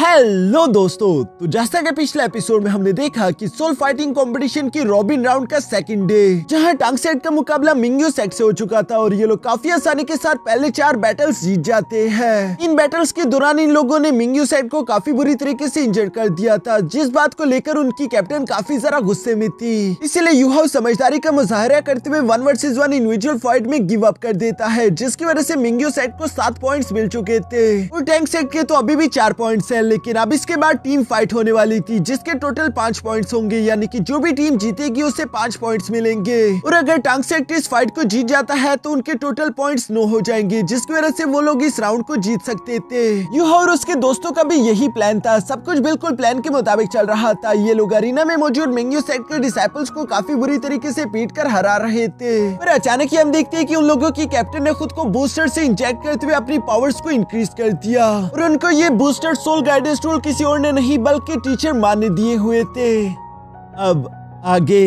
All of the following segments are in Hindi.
हेलो दोस्तों, तो जैसा कि पिछले एपिसोड में हमने देखा कि सोल फाइटिंग कंपटीशन की रॉबिन राउंड का सेकंड डे, जहां टांग सेट का मुकाबला मिंग्यू सेट से हो चुका था और ये लोग काफी आसानी के साथ पहले 4 बैटल्स जीत जाते हैं। इन बैटल्स के दौरान इन लोगों ने मिंग्यू सेट को काफी बुरी तरीके से इंजर्ड कर दिया था, जिस बात को लेकर उनकी कैप्टन काफी ज्यादा गुस्से में थी। इसीलिए यूहाओ समझदारी का मुजाहरा करते हुए 1 वर्सेस 1 इंडिविजुअल फाइट में गिव अप कर देता है, जिसकी वजह से मिंग्यू सेट को 7 पॉइंट्स मिल चुके थे और टैंक सेट के तो अभी भी 4 पॉइंट्स है। लेकिन अब इसके बाद टीम फाइट होने वाली थी, जिसके टोटल 5 पॉइंट्स होंगे, यानी कि जो भी टीम जीतेगी उसे 5 पॉइंट्स मिलेंगे। और अगर टांग सेट इस फाइट को जीत जाता है तो उनके टोटल पॉइंट्स 9 हो जाएंगे, जिसकी वजह से वो लोग इस राउंड को जीत सकते थे। यूहाओ और उसके दोस्तों का भी यही प्लान था, सब कुछ बिल्कुल प्लान के मुताबिक चल रहा था। ये लोग अरीना में मौजूद मिंग्यू सेट के डिसाइपल्स को काफी बुरी तरीके से पीट कर हरा रहे थे। और अचानक ही हम देखते हैं कि उन लोगों की कैप्टन ने खुद को बूस्टर से इंजेक्ट करते हुए अपनी पावर्स को इंक्रीज कर दिया और उनको ये बूस्टर सोल गाइडेंस टूल किसी और ने नहीं बल्कि टीचर मान ने दिए हुए थे। अब आगे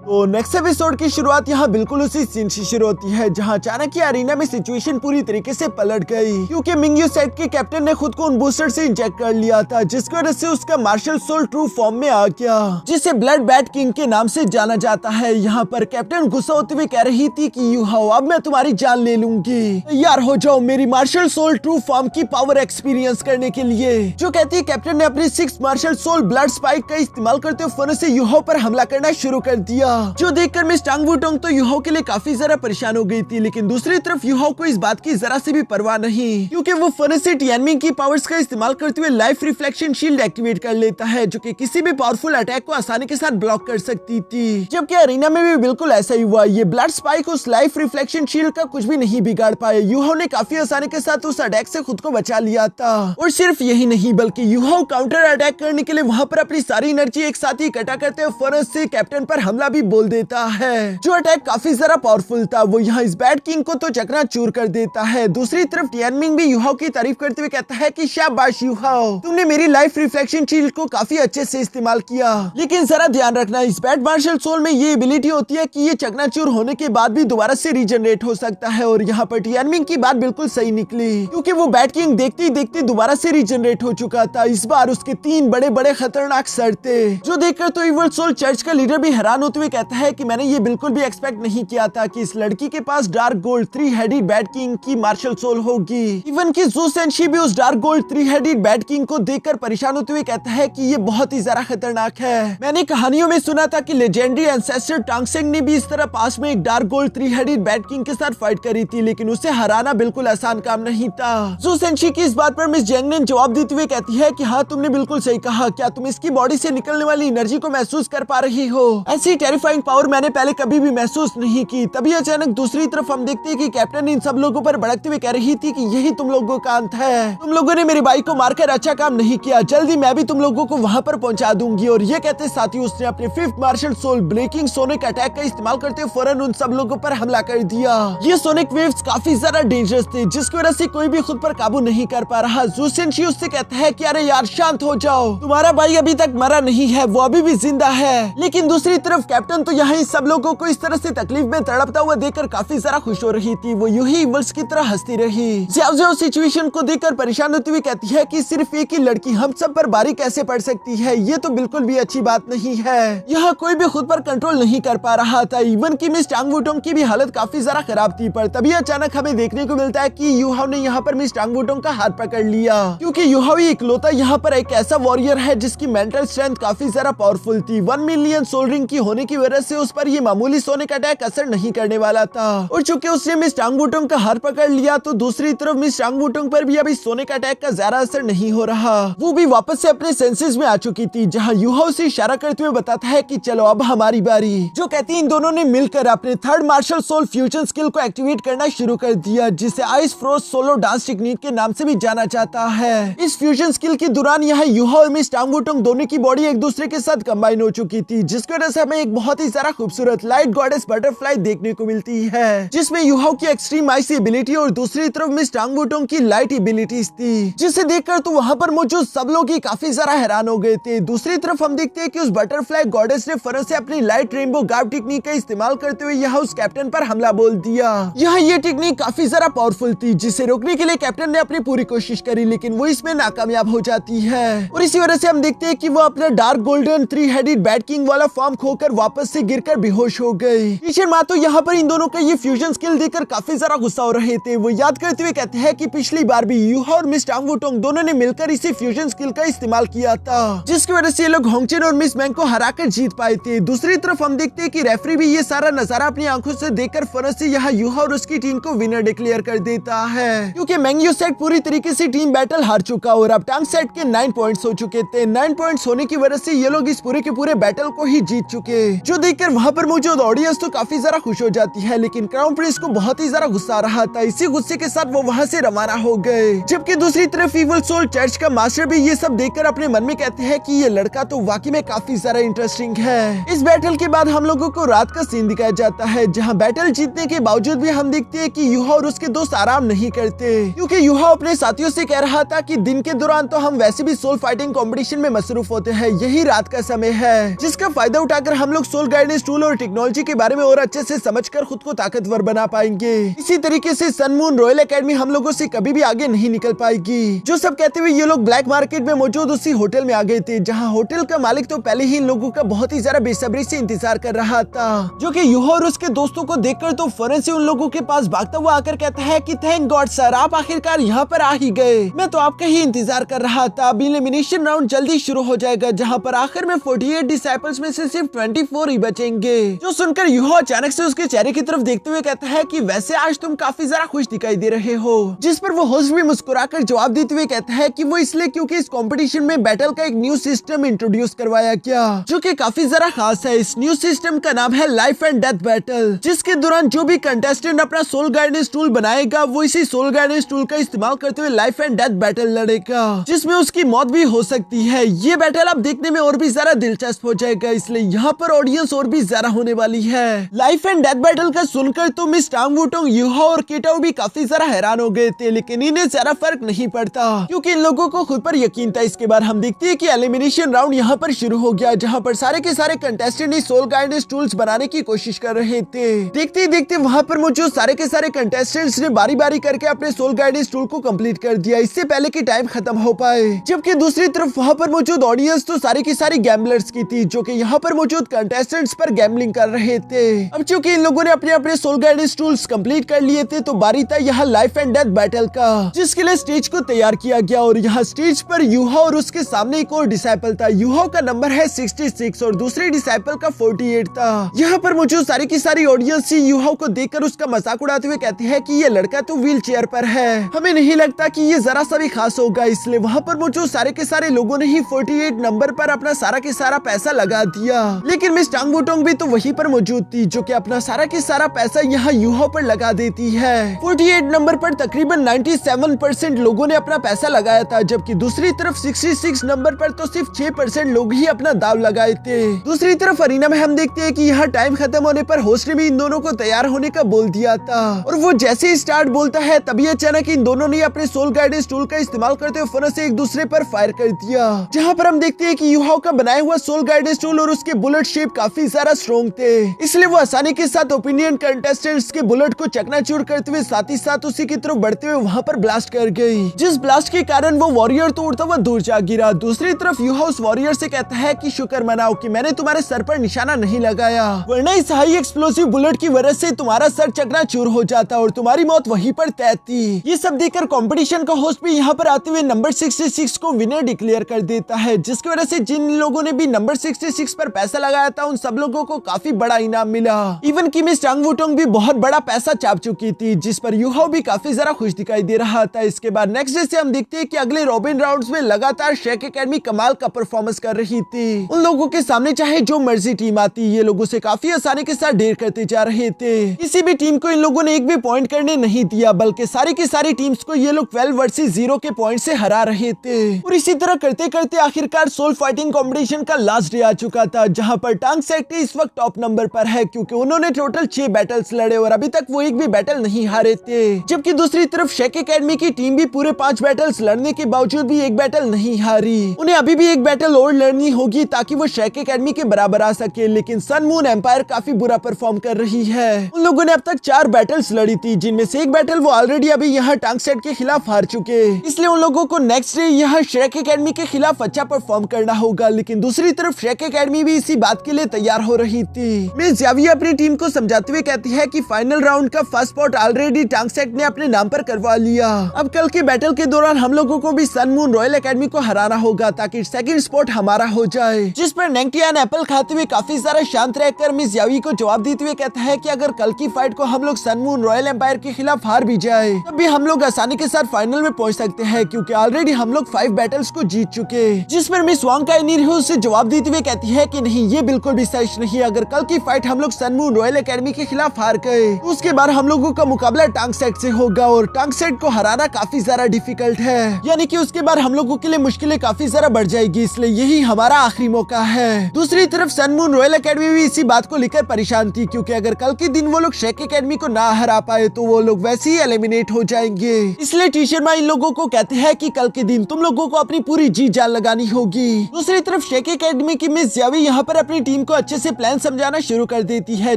तो नेक्स्ट एपिसोड की शुरुआत यहाँ बिल्कुल उसी सीन से शुरू होती है, जहाँ अचानक ही अरीना में सिचुएशन पूरी तरीके से पलट गई, क्योंकि मिंग्यू सेट के कैप्टन ने खुद को उन बूस्टर से इंजेक्ट कर लिया था, जिसकी वजह से उसका मार्शल सोल ट्रू फॉर्म में आ गया, जिसे ब्लड बैट किंग के नाम से जाना जाता है। यहाँ पर कैप्टन गुस्सा होते हुए कह रही थी कि यूहाओ, अब मैं तुम्हारी जान ले लूंगी, तैयार हो जाओ मेरी मार्शल सोल ट्रू फॉर्म की पावर एक्सपीरियंस करने के लिए। जो कहती है कैप्टन ने अपनी 6 मार्शल सोल ब्लड स्पाइक का इस्तेमाल करते हुए फन से यूहाओ पर हमला करना शुरू कर दिया, जो देखकर मिस टांग वुटोंग तो यूहाओ के लिए काफी ज्यादा परेशान हो गई थी। लेकिन दूसरी तरफ यूहाओ को इस बात की जरा से भी परवाह नहीं, क्योंकि वो फन से टियानमिंग की पावर्स का इस्तेमाल करते हुए लाइफ रिफ्लेक्शन शील्ड एक्टिवेट कर लेता है, जो कि किसी भी पावरफुल अटैक को आसानी के साथ ब्लॉक कर सकती थी। जबकि अरीना में भी बिल्कुल ऐसा ही हुआ। ये ब्लड स्पाइक उस लाइफ रिफ्लेक्शन शील्ड का कुछ भी नहीं बिगाड़ पाए। यूहाओ ने काफी आसानी के साथ उस अटैक से खुद को बचा लिया था। और सिर्फ यही नहीं, बल्कि यूहाओ काउंटर अटैक करने के लिए वहाँ पर अपनी सारी एनर्जी एक साथ ही इकट्ठा करते हुए फन से कैप्टन पर हमला भी बोल देता है, जो अटैक काफी ज्यादा पावरफुल था। वो यहाँ इस बैट किंग को तो चकनाचूर कर देता है। दूसरी तरफ टियानमिंग भी यूहाओ की तारीफ करते हुए कहता है कि शाबाश यूहाओ, तुमने मेरी लाइफ रिफ्लेक्शन शील्ड को काफी अच्छे से इस्तेमाल किया। लेकिन जरा ध्यान रखना, इस बैट मार्शल सोल में ये एबिलिटी होती है कि ये चकनाचूर होने के बाद भी दोबारा से रीजनरेट हो सकता है। और यहाँ पर टियानमिंग की बात बिल्कुल सही निकली, क्योंकि वो बैट किंग देखते ही देखते दोबारा से रीजनरेट हो चुका था। इस बार उसके 3 बड़े बड़े खतरनाक सर थे, जो देखकर तो इवल सोल चर्च का लीडर भी हैरान होते हुए कहता है कि मैंने ये बिल्कुल भी एक्सपेक्ट नहीं किया था कि इस लड़की के पास dark gold 3 headed bat king की मार्शल सोल होगी। इवन कि ज़ू सेंशी भी उस dark gold 3 headed bat king को देखकर परेशान होते हुए कहता है कि ये बहुत ही ज्यादा खतरनाक है। मैंने कहानियों में सुना था कि लेजेंडरी एंसेस्टर टांग सेंग ने भी इस तरह पास में एक dark gold 3 headed bat king के साथ फाइट करी थी, लेकिन उसे हराना बिल्कुल आसान काम नहीं था। ज़ू सेंशी की इस बात पर मिस जेंग ने जवाब देते हुए कहती है कि हाँ, तुमने बिल्कुल सही कहा। क्या तुम इसकी बॉडी से निकलने वाली एनर्जी को महसूस कर पा रही हो? ऐसी टेरिफाइंग पावर मैंने पहले कभी भी महसूस नहीं की। तभी अचानक दूसरी तरफ हम देखते हैं कि कैप्टन इन सब लोगों पर भड़कते हुए कह रही थी कि यही तुम लोगों का अंत है, तुम लोगों ने मेरे भाई को मारकर अच्छा काम नहीं किया, जल्दी मैं भी तुम लोगों को वहां पर पहुंचा दूंगी। और ये कहते साथ ही उसने अपने 5th martial soul breaking sonic attack का इस्तेमाल करते हुए फौरन उन सब लोगों पर हमला कर दिया। ये सोनिक वेव्स काफी ज्यादा डेंजरस थे, जिसकी वजह से कोई भी खुद पर काबू नहीं कर पा रहा। ज़ू सेंशी उससे कहता है कि अरे यार शांत हो जाओ, तुम्हारा भाई अभी तक मरा नहीं है, वो अभी भी जिंदा है। लेकिन दूसरी तरफ कैप्टन तो यहाँ सब लोगों को इस तरह से तकलीफ में तड़पता हुआ देखकर काफी ज्यादा खुश हो रही थी। वो यूं ही इवल्स की तरह हंसती रही। ज़्याओ सिचुएशन को देखकर परेशान होती हुई कहती है कि सिर्फ एक ही लड़की हम सब पर बारी कैसे पड़ सकती है, ये तो बिल्कुल भी अच्छी बात नहीं है। यहाँ कोई भी खुद पर कंट्रोल नहीं कर पा रहा था। इवन की मिस टांग वुटोंग की भी हालत काफी ज्यादा खराब थी। पर तभी अचानक हमें देखने को मिलता है कि यूहाओ ने यहाँ पर मिस टांग वुटोंग का हाथ पकड़ लिया, क्योंकि यूहाओ ही इकलौता यहाँ पर एक ऐसा वॉरियर है जिसकी मेंटल स्ट्रेंथ काफी ज्यादा पावरफुल थी। 1 मिलियन सोल रिंग की होने की वजह से उस पर ये मामूली सोनिक अटैक असर नहीं करने वाला था। और चूंकि उसने मिस टांग वुटोंग का हाथ पकड़ लिया, तो दूसरी तरफ मिस टांग वुटोंग पर भी अभी सोनिक अटैक का ज्यादा असर नहीं हो रहा। वो भी वापस से अपने सेंसेस में आ चुकी थी, जहां यूहाओ से इशारा करते हुए बताता है कि चलो अब हमारी बारी। जो कहती इन दोनों ने मिलकर अपने 3rd martial soul fusion skill को एक्टिवेट करना शुरू कर दिया, जिसे ice froze solo dance technique के नाम से भी जाना जाता है। इस फ्यूजन स्किल के दौरान यहाँ यूहाओ और मिस टांग वुटोंग दोनों की बॉडी एक दूसरे के साथ कंबाइन हो चुकी थी, जिसकी वजह से हमें एक बहुत बहुत ही ज्यादा खूबसूरत लाइट गॉडेस बटरफ्लाई देखने को मिलती है, जिसमें युहाओ की एक्सट्रीम आइस एबिलिटी और दूसरी तरफ मिस टांग वुटोंग की लाइट एबिलिटीज थी, जिसे देखकर तो वहाँ पर मौजूद सब लोग ही काफी ज्यादा हैरान हो गए थे। दूसरी तरफ हम देखते हैं कि उस बटरफ्लाई गॉडेस ने फौरन से अपनी लाइट रेनबो गार्ड टेक्निक का इस्तेमाल करते हुए यहाँ उस कैप्टन पर हमला बोल दिया। यहाँ ये टेक्निक काफी ज्यादा पावरफुल थी, जिसे रोकने के लिए कैप्टन ने अपनी पूरी कोशिश करी, लेकिन वो इसमें नाकामयाब हो जाती है और इसी वजह से हम देखते हैं कि वो अपना डार्क गोल्डन 3-हेडेड बैट किंग वाला फॉर्म खोकर वापस से गिरकर बेहोश हो गई। टीचर मा तो यहाँ पर इन दोनों का ये फ्यूजन स्किल देखकर काफी ज्यादा गुस्सा हो रहे थे। वो याद करते हुए कहते हैं कि पिछली बार भी युहा और मिस टांग वुटोंग दोनों ने मिलकर इसी फ्यूजन स्किल का इस्तेमाल किया था, जिसकी वजह से ये लोग होंगचेन और मिस मैंग को हराकर जीत पाए थे। दूसरी तरफ हम देखते हैं कि रेफरी भी ये सारा नजारा अपनी आंखों से देखकर फौरन से यहाँ युहा और उसकी टीम को विनर डिक्लेयर कर देता है, क्योंकि मैंग्यू सेट पूरी तरीके से टीम बैटल हार चुका और अब टांग सेट के 9 पॉइंट्स हो चुके थे। 9 पॉइंट्स होने की वजह से ये लोग इस पूरे के पूरे बैटल को ही जीत चुके, जो देखकर वहाँ पर मौजूद ऑडियंस तो काफी ज्यादा खुश हो जाती है, लेकिन क्राउन प्रिंस को बहुत ही ज्यादा गुस्सा आ रहा था। इसी गुस्से के साथ वो वहाँ से रवाना हो गए, जबकि दूसरी तरफ इविल सोल चर्च का मास्टर भी ये सब देखकर अपने मन में कहते हैं कि ये लड़का तो वाकई में काफी ज्यादा इंटरेस्टिंग है। इस बैटल के बाद हम लोगों को रात का सीन दिखाया जाता है, जहाँ बैटल जीतने के बावजूद भी हम देखते हैं कि युहा और उसके दोस्त आराम नहीं करते, क्योंकि युहा अपने साथियों से कह रहा था कि दिन के दौरान तो हम वैसे भी सोल फाइटिंग कंपटीशन में मसरूफ होते हैं, यही रात का समय है जिसका फायदा उठाकर हम लोग सोल गाइडेंस टूल और टेक्नोलॉजी के बारे में और अच्छे से समझकर खुद को ताकतवर बना पाएंगे। इसी तरीके से सन मून रॉयल एकेडमी हम लोगों से कभी भी आगे नहीं निकल पाएगी। जो सब कहते हुए ये लोग ब्लैक मार्केट में मौजूद उसी होटल में आ गए थे, जहाँ होटल का मालिक तो पहले ही इन लोगों का बहुत ही ज्यादा बेसब्री से इंतजार कर रहा था, जो कि युहा और उसके दोस्तों को देखकर तो फौरन से उन लोगों के पास भागता हुआ आकर कहता है कि थैंक गॉड सर, आप आखिरकार यहाँ पर आ ही गए, मैं तो आपका ही इंतजार कर रहा था। अब एलिमिनेशन राउंड जल्दी शुरू हो जाएगा, जहाँ पर आखिर में 48 डिसाइपल्स में से सिर्फ 24 ही बचेंगे। जो सुनकर युहा अचानक से उसके चेहरे की तरफ देखते हुए कहता है कि वैसे आज तुम काफी ज्यादा खुश दिखाई दे रहे हो, जिस पर वो होस्ट भी मुस्कुराकर जवाब देते हुए कहता है कि वो इसलिए क्योंकि इस कंपटीशन में बैटल का एक न्यू सिस्टम इंट्रोड्यूस करवाया गया, जो कि काफी ज्यादा खास है। इस न्यू सिस्टम का नाम है लाइफ एंड डेथ बैटल, जिसके दौरान जो भी कंटेस्टेंट अपना सोल गाइडेंस टूल बनाएगा वो इसी सोल गाइडेंस टूल का इस्तेमाल करते हुए लाइफ एंड डेथ बैटल लड़ेगा, जिसमें उसकी मौत भी हो सकती है। ये बैटल अब देखने में और भी ज्यादा दिलचस्प हो जाएगा, इसलिए यहाँ पर ऑडियंस और भी ज्यादा होने वाली है। लाइफ एंड डेथ बैटल का सुनकर तो मिस टांग वुटोंग, युहा और केटाओ भी काफी ज्यादा हैरान हो गए थे, लेकिन इन्हें ज्यादा फर्क नहीं पड़ता क्योंकि इन लोगों को खुद पर यकीन था। इसके बाद हम देखते हैं कि एलिमिनेशन राउंड यहाँ पर शुरू हो गया, जहाँ पर सारे के सारे कंटेस्टेंट सोल गाइडेंस टूल्स बनाने की कोशिश कर रहे थे। देखते ही देखते वहाँ पर मौजूद सारे के सारे कंटेस्टेंट्स ने बारी बारी करके अपने सोल गाइडेंस टूल को कंप्लीट कर दिया, इससे पहले कि टाइम खत्म हो पाए। जबकि दूसरी तरफ वहाँ पर मौजूद ऑडियंस तो सारी की सारी गैम्बलर्स की थी, जो कि यहाँ पर मौजूद कंटेस्टेंट्स पर गैम्बलिंग कर रहे थे। अब चूंकि इन लोगों ने अपने अपने सोल गाइडेंस टूल्स कंप्लीट कर लिए थे, तो बारी था यहाँ लाइफ एंड डेथ बैटल का, जिसके लिए स्टेज को तैयार किया गया और यहाँ स्टेज पर युहा और उसके सामने एक और डिसाइपल था। युहा का नंबर है 66 और दूसरे डिसाइपल का 48 था। यहाँ पर मौजूद सारी की सारी ऑडियंस युहा को देखकर उसका मजाक उड़ाते हुए कहती है कि ये लड़का तो व्हील चेयर पर है, हमें नहीं लगता कि ये जरा सा भी खास होगा। इसलिए वहाँ पर मौजूद सारे के सारे लोगों ने ही 48 नंबर पर अपना सारा के सारा पैसा लगा दिया, लेकिन मिस टांग वुटोंग भी तो वहीं पर मौजूद थी, जो कि अपना सारा के सारा पैसा यहाँ युहा पर लगा देती है। 48 नंबर पर तकरीबन 97% लोगों ने अपना पैसा लगाया था, जबकि दूसरी तरफ 66 नंबर पर तो सिर्फ 6% लोग ही अपना दाव लगाए थे। दूसरी तरफ अरीना में हम देखते हैं कि यहाँ टाइम खत्म होने पर होस्ट ने भी इन दोनों को तैयार होने का बोल दिया था, और वो जैसे ही स्टार्ट बोलता है तभी अचानक इन दोनों ने अपने सोल गाइडेंस टूल का इस्तेमाल करते हुए फौरन से एक दूसरे पर फायर कर दिया, जहाँ पर हम देखते हैं कि युहा का बनाया हुआ सोल गाइडेंस टूल और उसके बुलेट शेप काफी ज्यादा स्ट्रॉन्ग थे, इसलिए वो आसानी के साथ ओपिनियन कंटेस्टेंट्स के बुलेट को चकनाचूर करते हुए साथ ही साथ उसी की तरफ बढ़ते हुए वहाँ पर ब्लास्ट कर गई, जिस ब्लास्ट के कारण वो वॉरियर तो उड़ता हुआ दूर जा गिरा। दूसरी तरफ युहा उस वॉरियर से कहता है कि शुक्र मनाओ कि मैंने तुम्हारे सर पर निशाना नहीं लगाया, वरना इस हाई एक्सप्लोसिव बुलेट की वजह से तुम्हारा सर चकनाचूर हो जाता और तुम्हारी मौत वहीं पर तय थी। ये सब देखकर कंपटीशन का होस्ट भी यहाँ पर आते हुए नंबर 66 को विनर डिक्लेयर कर देता है, जिसकी वजह से जिन लोगों ने भी नंबर 66 पर पैसा लगाया था उन सब लोगों को काफी बड़ा इनाम मिला। इवन की मिस टांग वुटोंग भी बहुत बड़ा पैसा चाप चुकी थी, जिस पर युहा भी काफी ज्यादा खुश दिखाई दे रहा था। इसके बाद नेक्स्ट डे से हम देखते हैं कि अगले रॉबिन राउंड्स में लगातार शेक एकेडमी कमाल का परफॉर्मेंस कर रही थी। उन लोगों के सामने चाहे जो मर्जी टीम आती, ये लोगों से काफी आसानी के साथ ढेर करते जा रहे थे। किसी भी टीम को इन लोगों ने एक भी पॉइंट करने नहीं दिया, बल्कि सारी की सारी टीम्स को ये लोग 12 वर्सेस 0 के पॉइंट से हरा रहे थे। और इसी तरह करते करते आखिरकार सोल फाइटिंग कॉम्पिटिशन का लास्ट डे आ चुका था, जहाँ पर टांग टांगसेट इस वक्त टॉप नंबर पर है क्योंकि उन्होंने टोटल 6 बैटल्स लड़े और अभी तक वो एक भी बैटल नहीं हारे थे। जबकि दूसरी तरफ शेक एकेडमी की टीम भी पूरे 5 बैटल्स लड़ने के बावजूद भी एक बैटल नहीं हारी। उन्हें अभी भी एक बैटल और लड़नी होगी ताकि वो शेक एकेडमी के बराबर आ सके, लेकिन सन मून एम्पायर काफी बुरा परफॉर्म कर रही है। उन लोगों ने अब तक 4 बैटल्स लड़ी थी, जिनमें से एक बैटल वो ऑलरेडी अभी यहाँ टांगसेट के खिलाफ हार चुके, इसलिए उन लोगों को नेक्स्ट डे यहाँ शेक एकेडमी के खिलाफ अच्छा परफॉर्म करना होगा। लेकिन दूसरी तरफ शेक एकेडमी भी इसी बात के लिए तैयार हो रही थी। मिस यावी अपनी टीम को समझाते हुए कहती है कि फाइनल राउंड का फर्स्ट स्पॉट ऑलरेडी टांगसेट ने अपने नाम पर करवा लिया। अब कल के बैटल के दौरान हम लोगों को भी सन मून रॉयल एकेडमी को हराना होगा ताकि सेकंड स्पॉट हमारा हो जाए। जिस पर नेंगटियान एप्पल खाते हुए काफी सारा शांत रहकर मिस यावी को जवाब देते हुए कहता है कि अगर कल की फाइट को हम लोग सन मून रॉयल एम्पायर के खिलाफ हार भी जाए तब भी हम लोग आसानी के साथ फाइनल में पहुंच सकते हैं क्योंकि ऑलरेडी हम लोग 5 बैटल्स को जीत चुके। जिस पर मिस वांग काइनीर उसे जवाब देते हुए कहती है कि नहीं, ये बिल्कुल भी सच नहीं। अगर कल की फाइट हम लोग सन मून रॉयल एकेडमी के खिलाफ हार गए तो उसके बाद हम लोगों का मुकाबला टांगसेट से होगा और टांगसेट को हराना काफी ज्यादा डिफिकल्ट है, यानी कि उसके बाद हम लोगों के लिए मुश्किलें काफी ज्यादा बढ़ जाएगी, इसलिए यही हमारा आखिरी मौका है। दूसरी तरफ सन मून रॉयल एकेडमी भी इसी बात को लेकर परेशान थी क्योंकि अगर कल के दिन वो लोग शेक एकेडमी को ना हरा पाए तो वो लोग वैसे ही एलिमिनेट हो जाएंगे। इसलिए टी शर्मा इन लोगों को कहते हैं कि कल के दिन तुम लोगों को अपनी पूरी जी जान लगानी होगी। दूसरी तरफ शेक एकेडमी की मिस यावी यहाँ पर अपनी टीम को अच्छे से प्लान समझाना शुरू कर देती है,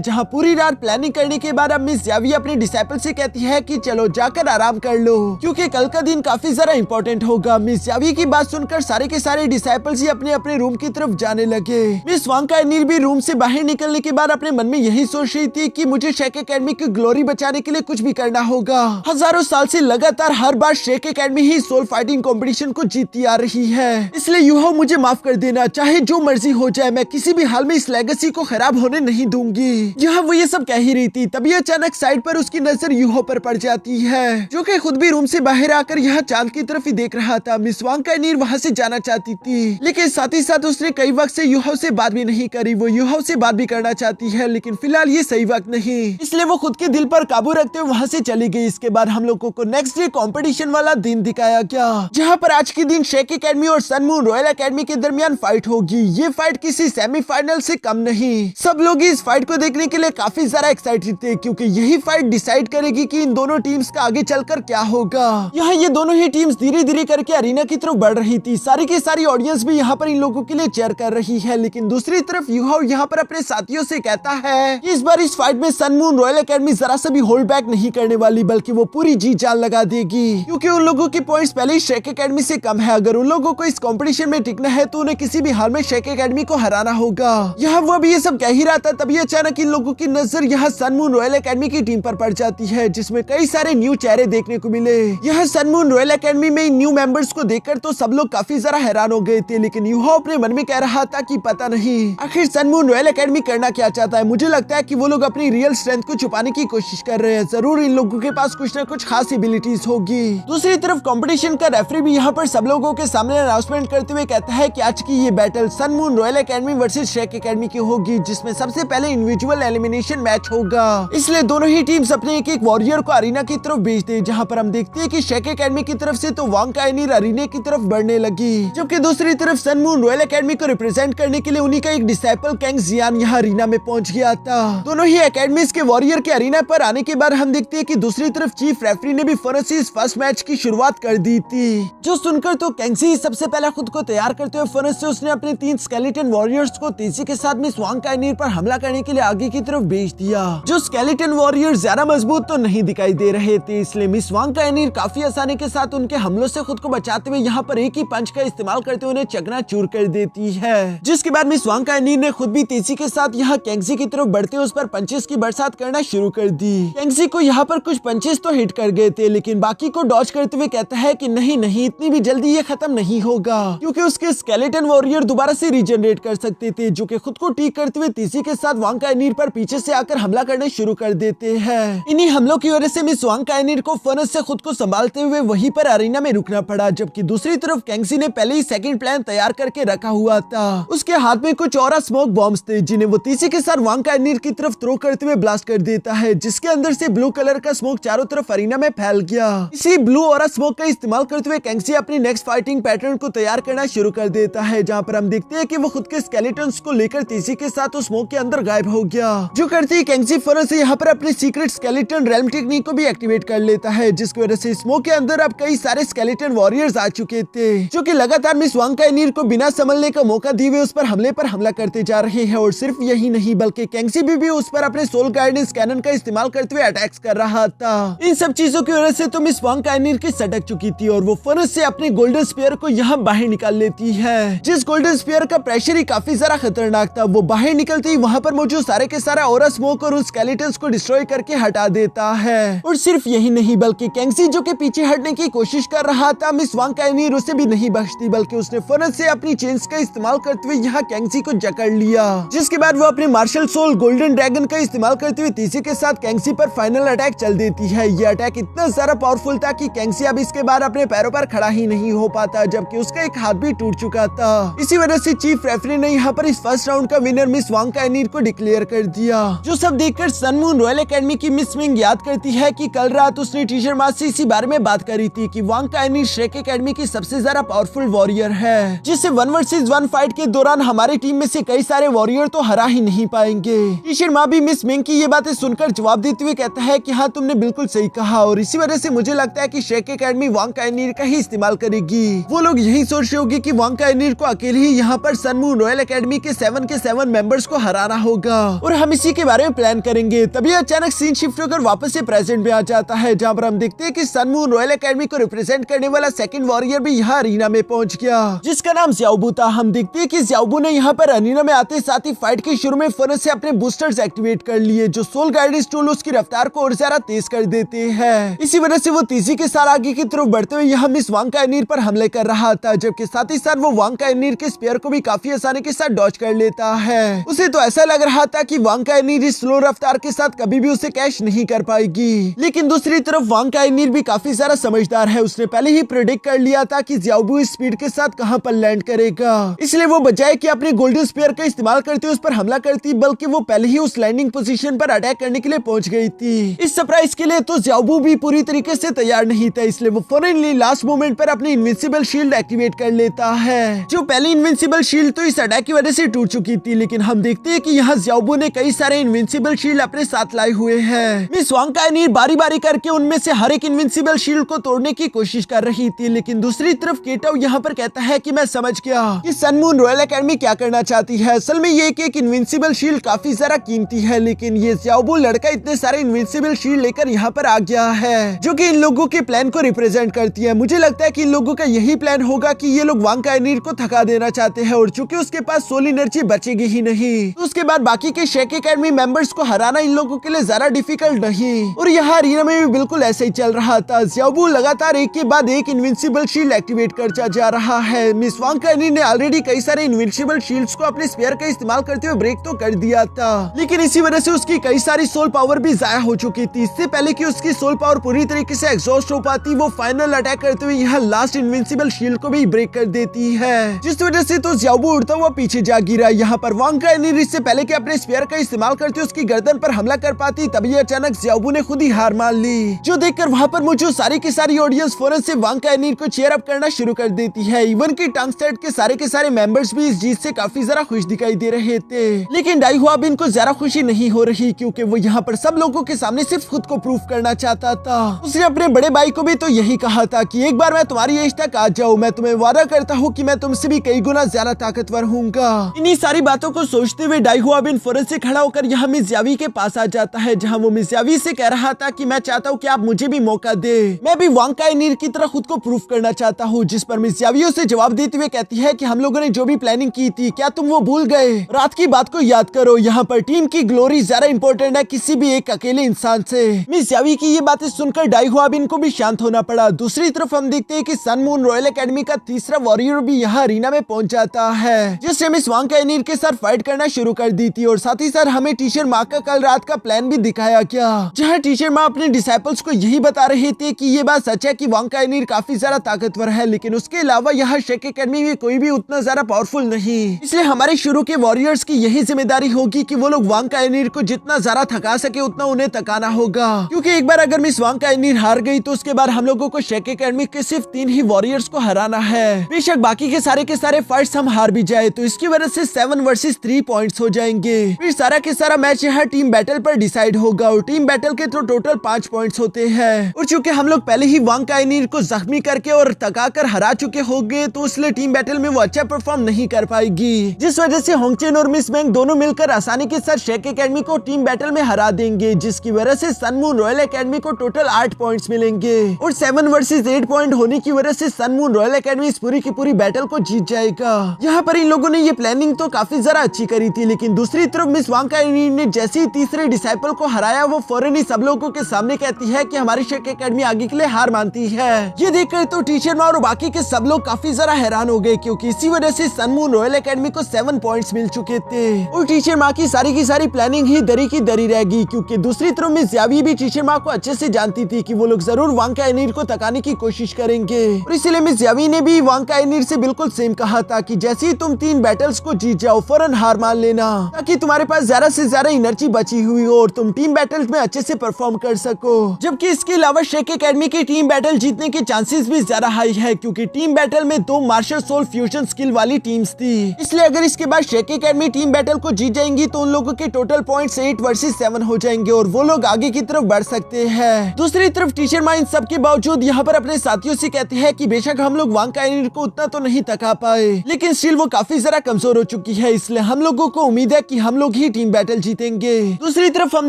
जहाँ पूरी रात प्लानिंग करने के बाद अब मिस यावी अपने डिसाइपल से कहती है कि चलो जाकर आराम कर लो क्योंकि कल का दिन काफी ज्यादा इंपॉर्टेंट होगा। मिस यावी की बात सुनकर सारे के सारे डिसाइपल्स ही अपने अपने रूम की तरफ जाने लगे। मिस वांग काइनीर भी रूम से बाहर निकलने के बाद अपने मन में यही सोच रही थी कि मुझे शेक एकेडमी की ग्लोरी बचाने के लिए कुछ भी करना होगा। हजारों साल से लगातार हर बार शेक एकेडमी ही सोल फाइटिंग कंपटीशन को जीतती आ रही है, इसलिए यूहो मुझे माफ कर देना, चाहे जो मर्जी हो जाए मैं किसी भी हाल में इस लेगेसी को खराब होने नहीं दूंगी। जहाँ वो ये सब कह ही रही थी तभी अचानक साइड पर उसकी नजर यूहो पर पड़ जाती है, जो कि खुद भी रूम से बाहर आकर यहाँ चांद की तरफ ही देख रहा था। मिस वांग काइनीर वहाँ से जाना चाहती थी, लेकिन साथ ही साथ उसने कई वक्त से यूहो से बात भी नहीं करी। वो यूहो से बात भी करना चाहती है लेकिन फिलहाल ये सही वक्त नहीं, इसलिए वो खुद के दिल पर काबू रखते हुए वहाँ से चली गई। इसके बाद हम लोगों को नेक्स्ट डे कंपटीशन वाला दिन दिखाया गया, जहाँ पर आज के दिन शेक एकेडमी और सन मून रॉयल एकेडमी के दरमियान फाइट होगी। ये फाइट किसी सेमीफाइनल से कम नहीं। सब लोग इस फाइट को देखने के लिए काफी ज्यादा एक्साइटेड थे क्योंकि यही फाइट डिसाइड करेगी कि इन दोनों टीम्स का आगे चलकर क्या होगा। यहाँ ये दोनों ही टीम्स धीरे धीरे करके अरीना की तरफ बढ़ रही थी। सारी की सारी ऑडियंस भी यहाँ पर इन लोगों के लिए चेयर कर रही है, लेकिन दूसरी तरफ यूहो यहाँ पर अपने साथियों से कहता है कि इस बार इस फाइट में सन मून रॉयल एकेडमी जरा सा भी होल्ड बैक नहीं करने वाली, बल्कि वो पूरी जी जान लगा देगी क्योंकि उन लोगों के पॉइंट्स पहले ही शेक एकेडमी से कम है। अगर उन लोगों को इस कंपटीशन में टिकना है तो उन्हें किसी भी हाल में शेक एकेडमी को हराना होगा। यहाँ वो भी ये सब कह ही रहा था तभी अचानक इन लोगों की नजर यहाँ सन मून रॉयल एकेडमी की टीम पर पड़ जाती है, जिसमें कई सारे न्यू चेहरे देखने को मिले। यहाँ सन मून रॉयल एकेडमी में न्यू मेंबर्स को देखकर तो सब लोग काफी ज्यादा हैरान हो गए थे, लेकिन यूहो अपने मन में कह रहा था कि पता नहीं आखिर सन मून रॉयल एकेडमी करना क्या चाहता है। मुझे लगता है कि वो लोग अपनी रियल स्ट्रेंथ को छुपाने की कोशिश कर रहे हैं। जरूर इन लोगों के पास कुछ न कुछ खास एबिलिटीज होगी। दूसरी तरफ कंपटीशन का रेफरी भी यहाँ पर सब लोगों के सामने अनाउंसमेंट करते हुए कहता है कि आज की ये battle Sun Moon Royal Academy versus Shake Academy की होगी, जिसमें सबसे पहले इंडिविजुअल एलिमिनेशन मैच होगा। इसलिए दोनों ही टीम्स अपने एक एक वॉरियर को अरीना की तरफ भेजते हैं, जहाँ पर हम देखते हैं कि शेक एकेडमी की तरफ से तो वांग काइनीर अरीना की तरफ बढ़ने लगी, जबकि दूसरी तरफ सन मून रॉयल एकेडमी को रिप्रेजेंट करने के लिए उन्हीं का एक डिसाइपल कैंग जियान यहाँ अरीना में पहुंच गया था। दोनों ही एकेडमीज के वॉरियर के अरीना पर आने के बाद हम देखते हैं कि दूसरी तरफ चीफ रेफरी ने भी फर्नेस फर्स्ट मैच की शुरुआत कर दी थी, जो सुनकर तो कैंगसी सबसे पहले खुद को तैयार करते हुए फर्नेस से उसने अपने 3 स्केलेटन वॉरियर्स को तेजी के साथ मिस वांग काइनीर पर हमला करने के लिए आगे की तरफ भेज दिया। जो स्केलेटन वॉरियर्स ज्यादा मजबूत तो नहीं दिखाई दे रहे थे, इसलिए मिस वांग काइनीर काफी आसानी के साथ उनके हमलों से खुद को बचाते हुए यहाँ पर एक ही पंच का इस्तेमाल करते हुए उन्हें चकनाचूर कर देती है। जिसके बाद मिस वांग काइनीर ने खुद भी तेजी के साथ यहाँ कैंगसी की तरफ बढ़ते उस पर पंचेस की बरसात करना शुरू कर दी। कैंगसी को यहाँ पर कुछ पंचेस तो हिट कर गए थे, लेकिन बाकी को डॉज करते हुए कहता है कि नहीं नहीं, इतनी भी जल्दी ये खत्म नहीं होगा, क्योंकि उसके स्केलेटन वॉरियर दोबारा से रीजनरेट कर सकते थे, जो कि खुद को ठीक करते हुए तेजी के साथ वांग काइनीर पर पीछे से आकर हमला करने शुरू कर देते हैं। इन्हीं हमलों की वजह से मिस वांग काइनीर को फर्नेस से खुद को संभालते हुए वहीं पर अरीना में रुकना पड़ा, जबकि दूसरी तरफ कैंगसी ने पहले ही सेकंड प्लान तैयार करके रखा हुआ था। उसके हाथ में कुछ और स्मोक बॉम्ब्स थे, जिन्हें वो तेजी के साथ वांग काइनीर की तरफ थ्रो करते हुए ब्लास्ट कर देता है, जिसके अंदर से ब्लू कलर का स्मोक चारों तरफ अरीना में फैल गया। इसी ब्लू और स्मोक का इस्तेमाल करते हुए कैंगसी अपनी नेक्स्ट फाइटिंग पैटर्न को तैयार करना शुरू कर देता है, जहां पर हम देखते हैं कि वो खुद के स्केलेटन्स को लेकर लेकर तेजी के साथ उस स्मोक के अंदर गायब हो गया। जो करती है कैंगसी फौरन से यहाँ पर अपने सीक्रेट स्केलेटन रेल्म टेक्निक को भी एक्टिवेट कर लेता है, जिसकी वजह से स्मोक के अंदर अब कई सारे स्केलेटन वॉरियर्स आ चुके थे, जो कि लगातार मिस वांग काइनीर को बिना संभलने का मौका दिए हुए उस पर हमला करते जा रहे हैं। और सिर्फ यही नहीं बल्कि कैंगसी भी उस पर अपने सोल गाइडेंस कैनन का इस्तेमाल करते हुए अटैक्स कर रहा था। इन सब चीजों की वजह से तो मिस वांग काइनीर की सटक चुकी थी और वो फौरन से अपने गोल्डन स्पीयर को यहाँ बाहर निकाल लेती है। जिस गोल्डन स्पीयर का प्रेशर ही काफी ज्यादा खतरनाक था, वो बाहर निकलते ही वहाँ पर मौजूद सारे के सारा ऑरा स्मोक और उस स्केलेटन्स को डिस्ट्रॉय करके हटा देता है। और सिर्फ यही नहीं बल्कि कैंगसी जो के पीछे हटने की कोशिश कर रहा था, मिस वांग काइनीर उसे भी नहीं बख्शती, बल्कि उसने फौरन से अपनी चेन्स का इस्तेमाल करते हुए यहाँ कैंगसी को जकड़ लिया। जिसके बाद वो अपने मार्शल सोल गोल्डन ड्रैगन का इस्तेमाल करते हुए तेजी के साथ कैंगसी पर फाइनल अटैक चल देती है। ये अटैक इतना ज्यादा पावरफुल था कि कैंगसी अब इसके बाद अपने पैरों पर खड़ा ही नहीं हो पाता, जबकि उसका एक हाथ भी टूट चुका था। इसी वजह से चीफ रेफरी ने यहाँ पर इस फर्स्ट राउंड का विनर मिस वांग काइनीर को डिक्लेयर कर दिया। जो सब देखकर सन मून रॉयल एकेडमी की मिस मिंग याद करती है कि कल रात उसने टीचर मास से इसी बारे में बात करी थी कि वांग काइनीर श्रेक एकेडमी की सबसे ज्यादा पावरफुल वॉरियर है, जिससे 1 वर्सेस 1 फाइट के दौरान हमारी टीम में से कई सारे वॉरियर तो हरा ही नहीं पाएंगे। टीचर मा भी मिस मिंग की ये बातें सुनकर जवाब देते हुए कहता है कि हाँ, तुमने बिल्कुल सही कहा और इसी वजह से मुझे लगता है कि श्रेक एकेडमी वांग काइनीर का ही इस्तेमाल करेगी। वो लोग यही सोच रहे होंगे कि वांग काइनीर को अकेले ही यहाँ पर सन मून रॉयल एकेडमी के 7 के 7 मेंबर्स को हराना होगा और हम इसी के बारे में प्लान करेंगे। तभी अचानक सीन शिफ्ट होकर वापस से प्रेजेंट में आ जाता है, जहाँ पर हम देखते हैं कि सन मून रॉयल एकेडमी को रिप्रेजेंट करने वाला सेकंड वॉरियर भी यहाँ अरीना में पहुंच गया, जिसका नाम ज़्याओबू था। हम देखते हैं कि ज़्याओबू ने यहाँ पर अरीना में आते साथ ही फाइट के शुरू में फौरन से अपने बूस्टर्स एक्टिवेट कर लिए, जो सोल गाइडेंस टूल उसकी रफ्तार को और ज्यादा तेज कर देते हैं। इसी वजह से वो तेजी के साथ आगे की तरफ बढ़ते हुए यहाँ मिस वांग काइनीर पर हमले कर रहा था, जबकि साथ ही साथ वो वांग काइनीर के स्पेयर को भी काफी आसानी के साथ डॉज कर लेता है। उसे तो ऐसा लग रहा था कि वांग काइनीर इस स्लो रफ्तार के साथ कभी भी उसे कैच नहीं कर पाएगी, लेकिन दूसरी तरफ वांग काइनीर भी काफी ज्यादा समझदार है। उसने पहले ही प्रेडिक्ट कर लिया था कि ज़्याओबू इस स्पीड के साथ कहां पर लैंड करेगा, इसलिए वो बजाय कि अपने गोल्डन स्पीयर का इस्तेमाल करते उस पर हमला करती, बल्कि वो पहले ही उस लैंडिंग पोजीशन पर अटैक करने के लिए पहुंच गई थी। इस सरप्राइज के लिए तो ज़्याओबू भी पूरी तरीके से तैयार नहीं था, इसलिए वो फौरनली लास्ट मोमेंट पर अपनी इनविंसिबल शील्ड एक्टिवेट कर लेता है। जो पहली इनविंसिबल शील्ड तो इस अटैक की वजह से टूट चुकी थी, लेकिन हम देखते हैं कि यहाँ ज़्याओबू ने कई सारे इनविंसिबल शील्ड अपने साथ लाए हुए हैं। मिस वांग काइनीर बारी बारी करके उनमें से हर एक इनविंसिबल शील्ड को तोड़ने की कोशिश कर रही थी, लेकिन दूसरी तरफ केटाओ यहाँ पर कहता है कि मैं समझ गया कि सन मून रॉयल एकेडमी क्या करना चाहती है। असल में ये एक इनविंसिबल शील्ड काफी ज्यादा कीमती है, लेकिन ये ज़्याओबू लड़का इतने सारे इनविंसिबल शील्ड लेकर यहाँ पर आ गया है, जो कि इन लोगों के प्लान को रिप्रेजेंट करती है। मुझे लगता है कि इन लोगों का यही प्लान होगा कि ये लोग वांग काइनीर को थका देना चाहते हैं, और चूंकि उसके पास सोल एनर्जी बचेगी ही नहीं, तो उसके बाद बाकी के श्रेक एकेडमी मेंबर्स को हराना इन लोगों के लिए ज्यादा डिफिकल्ट नहीं। और यहाँ अरीना में भी बिल्कुल ऐसे ही चल रहा था। ज़्याओबू लगातार एक के बाद एक इनविंसिबल शील्ड एक्टिवेट करता जा रहा है। मिस वांग काइनीर ने ऑलरेडी कई सारे इनविंसिबल शील्ड्स को अपने स्पेयर का इस्तेमाल करते हुए ब्रेक तो कर दिया था, लेकिन इसी वजह से उसकी कई सारी सोल पावर भी जाया हो चुकी थी। इससे पहले कि उसकी सोल पावर पूरी तरीके से एग्जॉस्ट हो पाती, वो फाइनल अटैक करते हुए यहाँ लास्ट इनविंसिबल शील्ड को भी ब्रेक कर देती है, जिस वजह से तो ज़्याओबू उड़ता हुआ पीछे जा गिरा। यहाँ पर वांग काइनीर इससे पहले कि अपने स्पेयर का इस्तेमाल करते उसकी गर्दन पर हमला कर पाती, तभी अचानक ज़्याओबू ने खुद ही हार मान ली, जो देखकर वहाँ पर मौजूद सारी की सारी ऑडियंस फौरन से वांग काइनीर को चीयर अप करना शुरू कर देती है। इवन की टंगस्टेड के सारे मेंबर्स भी इस जीत से काफी ज्यादा खुश दिखाई दे रहे थे, लेकिन डाई हुआबिन को ज्यादा खुशी नहीं हो रही, क्योंकि वो यहाँ पर सब लोगों के सामने सिर्फ खुद को प्रूफ करना चाहता था। उसने अपने बड़े भाई को भी तो यही कहा था कि एक बार मैं तुम्हारी एज तक आ जाऊँ, मैं तुम्हें वादा करता हूँ कि मैं तुमसे भी कई गुना ज्यादा ताकतवर हूँगा। इन्हीं सारी बातों को सोचते हुए डाई हुआबिन फौरन से खड़ा होकर यहाँ मिस ज़्यावी के पास आ जाता है, जहाँ वो मिस ज़्यावी से कह रहा था कि मैं चाहता हूँ कि आप मुझे भी मौका दे, मैं भी वांग काइनीर की तरह खुद को प्रूफ करना चाहता हूँ। जिस पर मिस ज़्यावी उसे जवाब देते हुए कहती है कि हम लोगों ने जो भी प्लानिंग की थी, क्या तुम वो भूल गए? रात की बात को याद करो, यहाँ पर टीम की ग्लोरी ज्यादा इंपॉर्टेंट है किसी भी एक अकेले इंसान से। मिस ज़्यावी की ये बातें सुनकर डाई हुआबिन को भी शांत होना पड़ा। दूसरी तरफ हम देखते हैं कि सन मून रॉयल एकेडमी का तीसरा वॉरियर भी यहाँ अरीना में पहुंच जाता है, जिसने मिस वांग काइनीर के साथ फाइट करना शुरू कर दी थी। और साथ ही साथ हमें टीचर माँ का कल रात का प्लान भी दिखाया गया, जहाँ टीचर माँ अपने डिसाइपल्स को यही बता रहे थे कि ये बात सच है कि वांग काइनीर काफी ज्यादा ताकतवर है, लेकिन उसके अलावा यहाँ श्रेक एकेडमी में कोई भी उतना ज्यादा पावरफुल नहीं, इसलिए हमारे शुरू के वॉरियर्स की यही जिम्मेदारी होगी कि वो लोग वांग काइनीर को जितना ज्यादा थका सके उतना उन्हें थकाना होगा, क्योंकि एक बार अगर मिस वांग काइनीर हार गई तो उसके बाद हम लोगों को श्रेक एकेडमी के सिर्फ 3 ही वॉरियर्स को हराना है। बेशक बाकी के सारे फाइट्स हम हार भी जाए, तो इसकी वजह से 7 वर्सेस 3 पॉइंट्स हो जाएंगे। फिर सारा के सारा मैच यहाँ टीम बैटल पर डिसाइड होगा और टीम बैटल के तो टोटल 5 पॉइंट्स होते हैं। और चूंकि हम लोग पहले ही वांग काइनिर को जख्मी करके और थकाकर हरा चुके होंगे तो इसलिए टीम बैटल में वो अच्छा परफॉर्म नहीं कर पाएगी, जिस वजह से होंगचेन और मिस मैंग दोनों मिलकर आसानी के साथ शेक एकेडमी को टीम बैटल में हरा देंगे, जिसकी वजह से सनमून रॉयल एकेडमी को टोटल 8 पॉइंट्स मिलेंगे। और 7 वर्सेस 8 पॉइंट होने की वजह से सनमून रॉयल एकेडमी इस पूरी की पूरी बैटल को जीत जाएगा। यहाँ पर इन लोगों ने ये प्लानिंग तो काफी जरा अच्छी करी थी, लेकिन दूसरी तरफ मिस वांग काइनिर ने जैसे ही तीसरे डिसाइपल को हराया वो फौरन ही सब लोगों के सामने कहती है कि हमारी शेक एकेडमी आगे के लिए हार मानती है। ये देखकर तो टीचर माँ और बाकी के सब लोग काफी जरा हैरान हो गए, क्योंकि इसी वजह से सनमून रॉयल एकेडमी को 7 पॉइंट्स मिल चुके थे और टीचर माँ की सारी प्लानिंग ही दरी की दरी रह गई, क्योंकि दूसरी तरफ मिस यावी भी टीचर माँ को अच्छे से जानती थी कि वो लोग जरूर वांग काइनिर को थकाने की कोशिश करेंगे। और इसलिए मिस यावी ने भी वांग काइनिर से बिल्कुल सेम कहा था कि जैसे ही तुम 3 बैटल्स को जीत जाओ फौरन हार मान लेना, ताकि तुम्हारे पास ज्यादा से ज्यादा एनर्जी बची हुई हो और तुम टीम बैटल्स में अच्छे से परफॉर्म कर सको। जबकि इसके अलावा शेक एकेडमी की टीम बैटल जीतने के चांसेस भी ज्यादा हाई है, क्योंकि टीम बैटल में 2 मार्शल सोल फ्यूजन स्किल वाली टीम्स थी। इसलिए अगर इसके बाद शेक एकेडमी टीम बैटल को जीत जाएंगी तो उन लोगों के टोटल पॉइंट्स 8 वर्सेस 7 हो जाएंगे और वो लोग आगे की तरफ बढ़ सकते हैं। दूसरी तरफ टीचर माँ इन सब के बावजूद यहाँ पर अपने साथियों से कहती है कि बेशक हम लोग वांग काइनिर को उतना तो नहीं थका पाए, लेकिन स्टिल वो काफी जरा कमजोर हो चुकी है, इसलिए हम लोगों को उम्मीद है कि हम लोग ही टीम बैटल जीतेंगे। दूसरी तरफ हम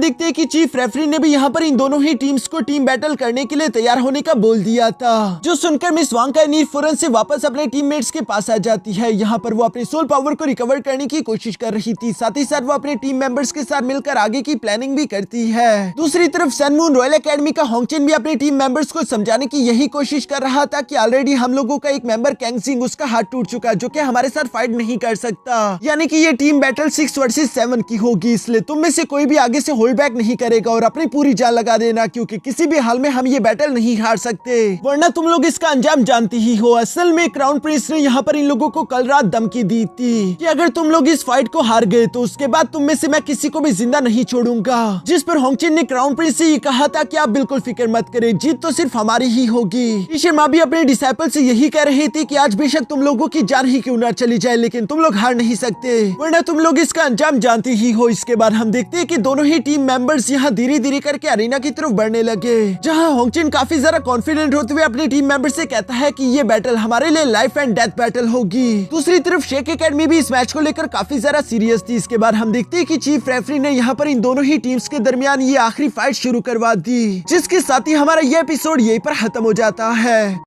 देखते हैं कि चीफ रेफरी ने भी यहाँ पर इन दोनों ही टीम्स को टीम बैटल करने के लिए तैयार होने का बोल दिया था, जो सुनकर मिस वांग काइनिर फौरन से वापस अपने टीममेट्स के पास आ जाती है। यहाँ पर वो अपने सोल पावर को रिकवर करने की कोशिश कर रही थी, साथ ही साथ वो अपने टीम मेंबर्स के साथ मिलकर आगे की प्लानिंग भी करती है। दूसरी तरफ सनमून रॉयल एकेडमी का होंगचेन भी अपने टीम मेंबर्स को समझाने की यही कोशिश कर रहा था कि ऑलरेडी हम लोगों का एक मेंबर कैंगसिंग उसका हाथ टूट चुका, जो कि हमारे साथ फाइट नहीं कर सकता, यानी कि ये टीम बैटल 6 वर्सेस 7 की होगी, इसलिए तुम में से कोई भी आगे से होल्ड बैक नहीं करेगा और अपनी पूरी जान लगा देना, क्योंकि किसी भी हाल में हम ये बैटल नहीं हार सकते, वरना तुम लोग इसका अंजाम जानती ही हो। असल में क्राउन प्रिंस ने यहाँ पर इन लोगों को कल रात धमकी दी थी कि अगर तुम लोग इस फाइट को हार गए तो उसके बाद तुम में से मैं किसी को भी जिंदा नहीं छोड़ूंगा, जिस पर होंगचेन ने क्राउन प्रिंस से ये कहा था कि आप बिल्कुल फिक्र मत करें, जीत तो सिर्फ हमारी ही होगी। टीचर माँ भी अपने डिसाइपल से यही कह रही थी कि आज बेशक तुम लोगों की जान ही क्यों ना चली जाए, लेकिन तुम लोग हार नहीं सकते, वरना तुम लोग इसका अंजाम जानते ही हो। इसके बाद हम देखते हैं कि दोनों ही टीम मेंबर्स यहाँ धीरे धीरे करके अरीना की तरफ बढ़ने लगे, जहाँ होंगचेन काफी ज्यादा कॉन्फिडेंट होते हुए अपने टीम मेंबर से कहता है कि ये बैटल हमारे लिए लाइफ एंड डेथ बैटल होगी। दूसरी तरफ शेक एकेडमी भी इस मैच को लेकर काफी ज्यादा सीरियस थी। इसके बाद हम देखते हैं कि चीफ रेफरी ने यहाँ पर इन दोनों ही टीम्स के दरमियान ये आखिरी फाइट शुरू करवा दी, जिसके साथ ही हमारा ये एपिसोड यहीं पर खत्म हो जाता है।